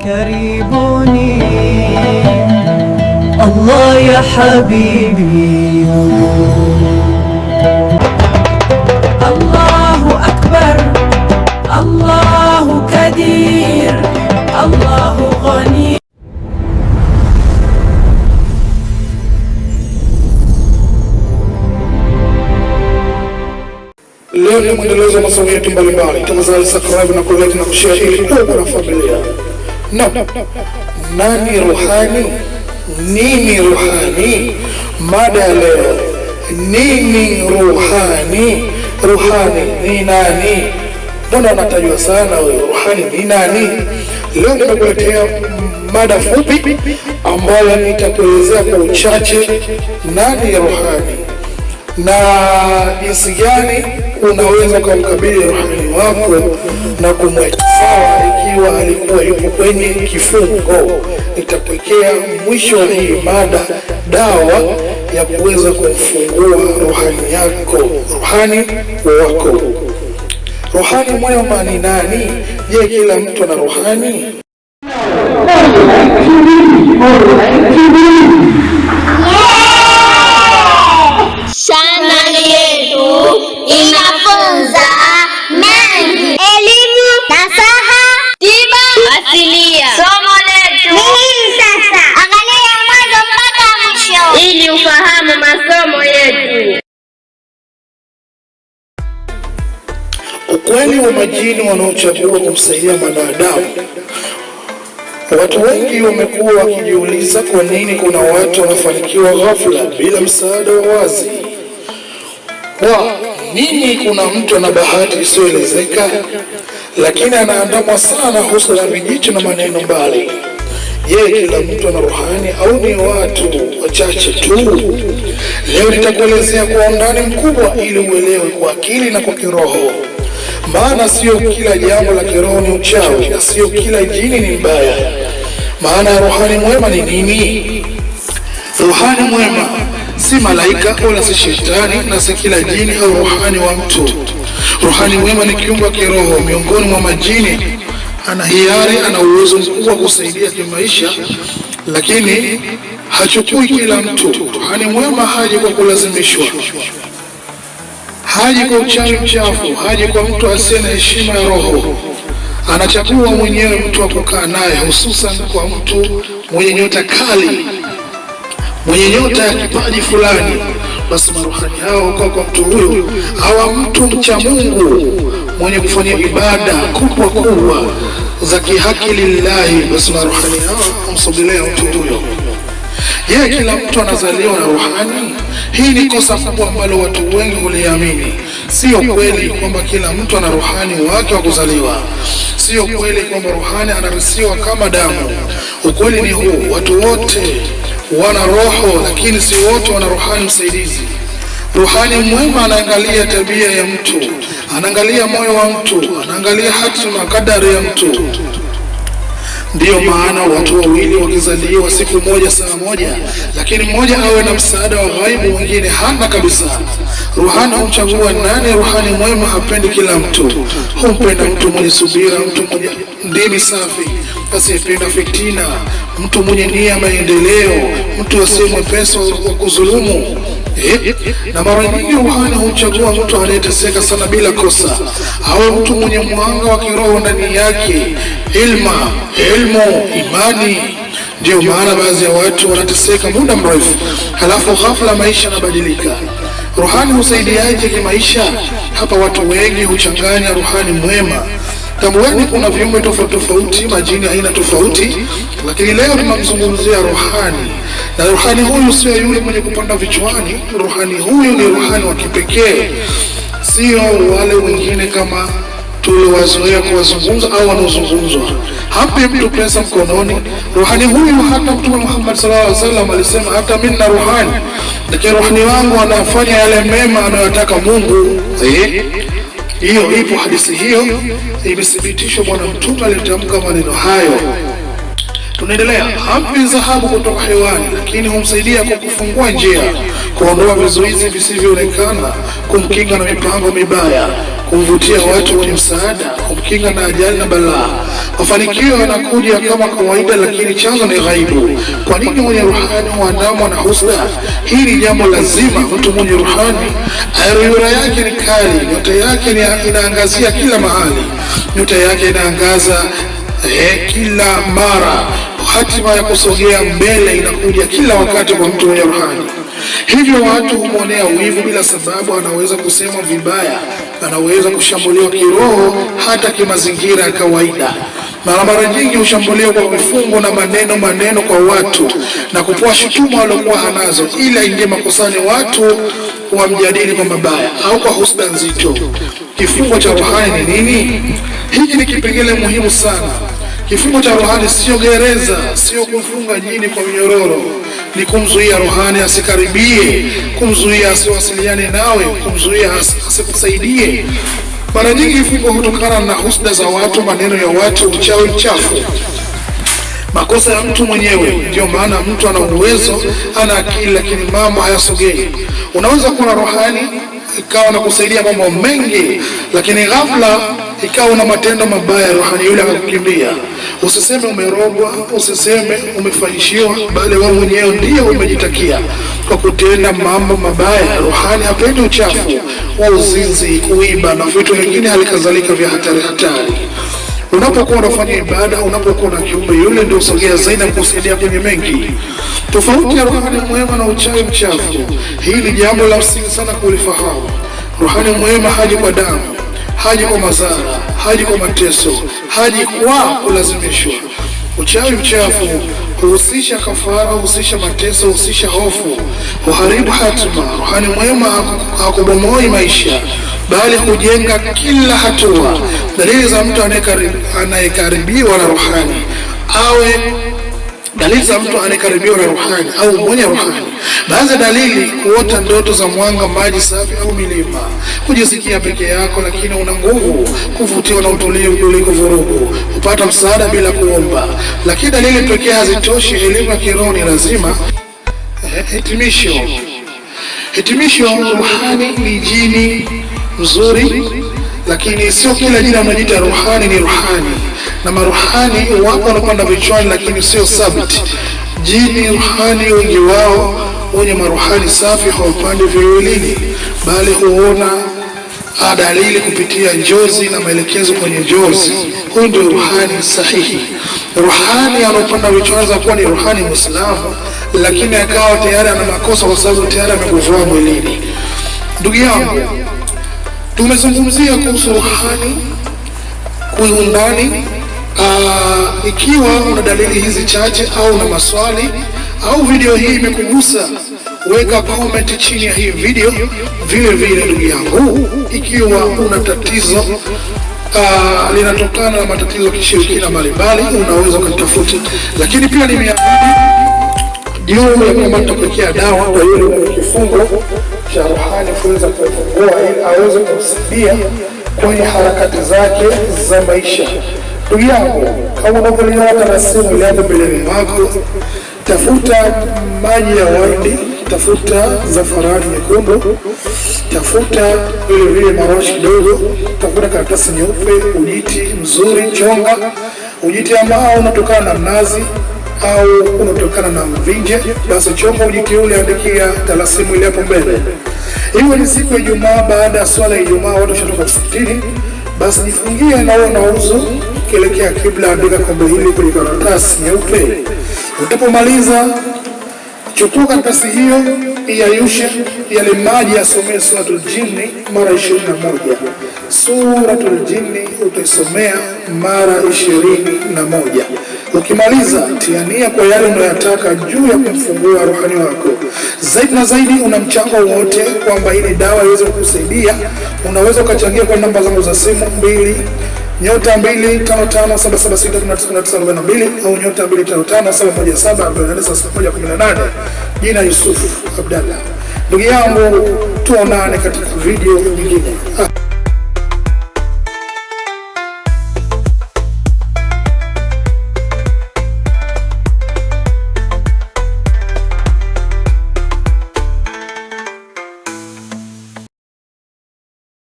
يريبني الله يا حبيبي. الله أكبر الله كبير الله غني. Leo ni mwendelezo wa masomo yetu mbalimbali. Tafadhali subscribe na kulike na kushare ili kuwa na familia. Nani ruhani? Nini ruhani? Mada leo, nini ruhani? Ruhani ni nani? Mbona unatajwa sana wewe? Ruhani ni nani? Leo nimekuletea mada fupi ambayo nitakuelezea kwa uchache nani ruhani na jinsi gani unaweza kumkabili ruhani wako na kumweka sawa ikiwa alikuwa yupo kwenye kifungo. Nitakuwekea mwisho wa hii mada dawa ya kuweza kumfungua ruhani yako, ruhani wako. Ruhani mwema ni nani? Je, kila mtu ana ruhani? Chaneli yetu inafunza mengi, elimu, nasaha, tiba asilia. Somo letu ni sasa. Angalia mwanzo mpaka mwisho ili ufahamu masomo yetu. Ukweli wa majini wanaochagua kumsaidia mwanadamu. Watu wengi wamekuwa wakijiuliza kwa nini kuna watu wanafanikiwa ghafla bila msaada wa wazi. Kwa nini kuna mtu ana bahati isiyoelezeka lakini anaandamwa sana husda na vijicho na maneno mbali? Je, kila mtu ana ruhani au ni watu wachache tu? Leo nitakuelezea kwa undani mkubwa ili uelewe kwa akili na kwa kiroho. Maana sio kila jambo la kiroho ni uchawi na sio kila jini ni mbaya. Maana ya ruhani mwema ni nini? Ruhani mwema si malaika wala si shetani na si kila jini au ruhani wa mtu. Ruhani mwema ni kiumbe wa kiroho miongoni mwa majini. Ana hiari, ana uwezo mkubwa kusaidia kimaisha, lakini hachukui kila mtu. Ruhani mwema haji kwa kulazimishwa, haji kwa uchawi mchafu, haji kwa mtu asiye na heshima ya roho. Anachagua mwenyewe mtu wa kukaa naye, hususan kwa mtu mwenye nyota kali, mwenye nyota ya kipaji fulani. Basi maruhani hao kwa mtu huyo, hawa mtu mcha Mungu mwenye kufanya ibada kubwa za kihaki lillahi, basi maruhani hao humsogelea mtu huyo. Je, kila mtu anazaliwa na ruhani? Hii ni kosa kubwa ambalo watu wengi huliamini. Sio kweli kwamba kila mtu ana ruhani wake wa kuzaliwa. Sio kweli kwamba ruhani anarisiwa kama damu. Ukweli ni huu, watu wote wana roho, lakini si wote wana ruhani msaidizi. Ruhani mwema anaangalia tabia ya mtu, anaangalia moyo wa mtu, anaangalia hatima kadari ya mtu. Ndiyo maana watu wawili wakizaliwa siku moja saa moja, lakini mmoja awe na msaada wa ghaibu, mwingine hana kabisa. Ruhani humchagua nani? Ruhani mwema hapendi kila mtu, humpenda mtu mwenye subira, mtu mwenye ndimi safi, asiyependa fitina, mtu mwenye nia maendeleo, mtu asiye mwepesi wa kudhulumu. Na mara nyingi ruhani humchagua mtu anayeteseka sana bila kosa, au mtu mwenye mwanga wa kiroho ndani yake, ilmu, imani. Ndio maana baadhi ya watu wanateseka muda mrefu, halafu ghafla maisha yanabadilika. Ruhani husaidiaje kimaisha? Hapa watu wengi huchanganya ruhani mwema. Tambueni kuna viumbe tofauti, majini aina tofauti, lakini leo tunamzungumzia ruhani. Na ruhani huyu sio yule mwenye kupanda vichwani. Ruhani huyu ni ruhani wa kipekee, sio wale wengine kama tuliwazoea kuwazungumza au wanaozungumzwa. Hampi mtu pesa mkononi. Ruhani huyu hata Mtume Muhammad sallallahu alaihi wasallam alisema, hata mimi na ruhani, lakini ruhani wangu anafanya yale mema anayotaka Mungu. Hiyo ipo hadithi, hiyo imethibitishwa. Bwana Mtume alitamka maneno hayo. Tunaendelea. Hampi dhahabu kutoka hewani, lakini humsaidia kwa kufungua njia, kuondoa vizuizi visivyoonekana, kumkinga na mipango mibaya, kumvutia watu wenye msaada, kumkinga na ajali na balaa. Mafanikio yanakuja kama kawaida, lakini chanzo ni ghaibu. Kwa nini mwenye ruhani huandamwa na husda? Hii ni jambo lazima. Mtu mwenye ruhani ayura yake ni kali, nyota yake inaangazia kila mahali, nyota yake inaangaza kila mara. Hatima ya kusogea mbele inakuja kila wakati kwa mtu mwenye ruhani. Hivyo watu humwonea wivu bila sababu. Anaweza kusema vibaya, anaweza kushambuliwa kiroho, hata kimazingira ya kawaida. Mara nyingi hushambuliwa kwa vifungo na maneno kwa watu na kupoa shutuma waliokuwa hanazo, ili aingie makosani watu wamjadili kwa mabaya au kwa husda nzito. Kifungo cha ruhani ni nini? Hiki ni kipengele muhimu sana. Kifungo cha ruhani sio gereza, sio kumfunga jini kwa minyororo. Ni kumzuia ruhani asikaribie, kumzuia asiwasiliane nawe, kumzuia asikusaidie. Mara nyingi kifungo hutokana na husda za watu, maneno ya watu, uchawi mchafu, makosa ya mtu mwenyewe. Ndio maana mtu ana uwezo, ana akili, lakini mambo hayasogei. Unaweza kuwa na ruhani ikawa na kusaidia mambo mengi, lakini ghafla ikawa na matendo mabaya, ruhani yule akakukimbia. Usiseme umerogwa, usiseme umefanyishiwa, bali wewe mwenyewe ndiye umejitakia kwa kutenda mambo mabaya. Ruhani hapendi uchafu wa uzinzi, kuiba na vitu vingine halikadhalika vya hatari. Unapokuwa unafanya ibada, unapokuwa na kiumbe yule, ndio usogea zaidi na kusaidia kwenye mengi. Tofauti ya ruhani mwema na uchawi mchafu, hili ni jambo la msingi sana kulifahamu. Ruhani mwema haji kwa damu, haji kwa madhara, haji kwa mateso, haji kwa kulazimishwa. Uchawi mchafu huhusisha kafara, huhusisha mateso, huhusisha hofu, huharibu hatima. Ruhani mwema hakubomoi maisha, bali hujenga kila hatua. Dalili za mtu anayekaribiwa na ruhani au mwenye ruhani. Baadhi ya dalili: kuota ndoto za mwanga, maji safi au milima, kujisikia peke yako lakini una nguvu, kuvutiwa na utulivu kuliko vurugu, kupata msaada bila kuomba. Lakini dalili pekee hazitoshi, elimu ya kiroho ni lazima. Hitimisho, ruhani ni jini mzuri, lakini sio kila jina mnajiita ruhani ni ruhani. Na maruhani wapo wanapanda vichwani, lakini sio sabiti. Jini ruhani wengi wao wenye maruhani safi hawapandi viwilini, bali huona dalili kupitia njozi na maelekezo kwenye njozi. Huyu ndio ruhani sahihi. Ruhani anapanda vichwani za kuwa ni ruhani Muislamu, lakini akawa tayari ana makosa kwa sababu tayari amekuvua mwilini. Ndugu yangu, tumezungumzia kuhusu ruhani kwa undani. Ikiwa una dalili hizi chache au una maswali au video hii imekugusa, weka comment chini ya hii video. Vile ndugu yangu, ikiwa una tatizo linatokana na matatizo kishirikina mbalimbali, unaweza kunitafuta. Lakini pia nimeahidi juu ya kwamba nitakuwekea dawa kwa yule mwenye kifungo cha ruhani kuweza kufungua, ili aweze kumsaidia kwenye harakati zake za maisha. Ndugu yangu, kama unavyoliona tarasimu ile hapo mbele yako, tafuta maji ya waridi, tafuta zafarani nyekundu, tafuta vile marashi kidogo, tafuta karatasi nyeupe, ujiti mzuri, chonga ujiti ambao unatokana na mnazi au unatokana na mvinje. Basi chonga ujiti ule, andikia tarasimu ile hapo mbele. Hiyo ni siku ya Ijumaa, baada ya swala ya Ijumaa watu washatoka msikitini. Basi jifungie na wewe na uzu kielekea kibla, andika kombe hili kwenye karatasi nyeupe. Utapomaliza, chukua karatasi hiyo, iyayushe yale maji, yasomee suratul jinni mara 21. Suratul jinni utaisomea mara 21. Ukimaliza, tiania kwa yale unayotaka juu ya kumfungua ruhani wako. Zaidi na zaidi, una mchango wote kwamba ili dawa iweze kukusaidia, unaweza ukachangia kwa namba zangu za simu 2*255776942 au 2*25577174118. Jina Yusuf Abdalla. Ndugu yangu, tuonane katika video nyingine.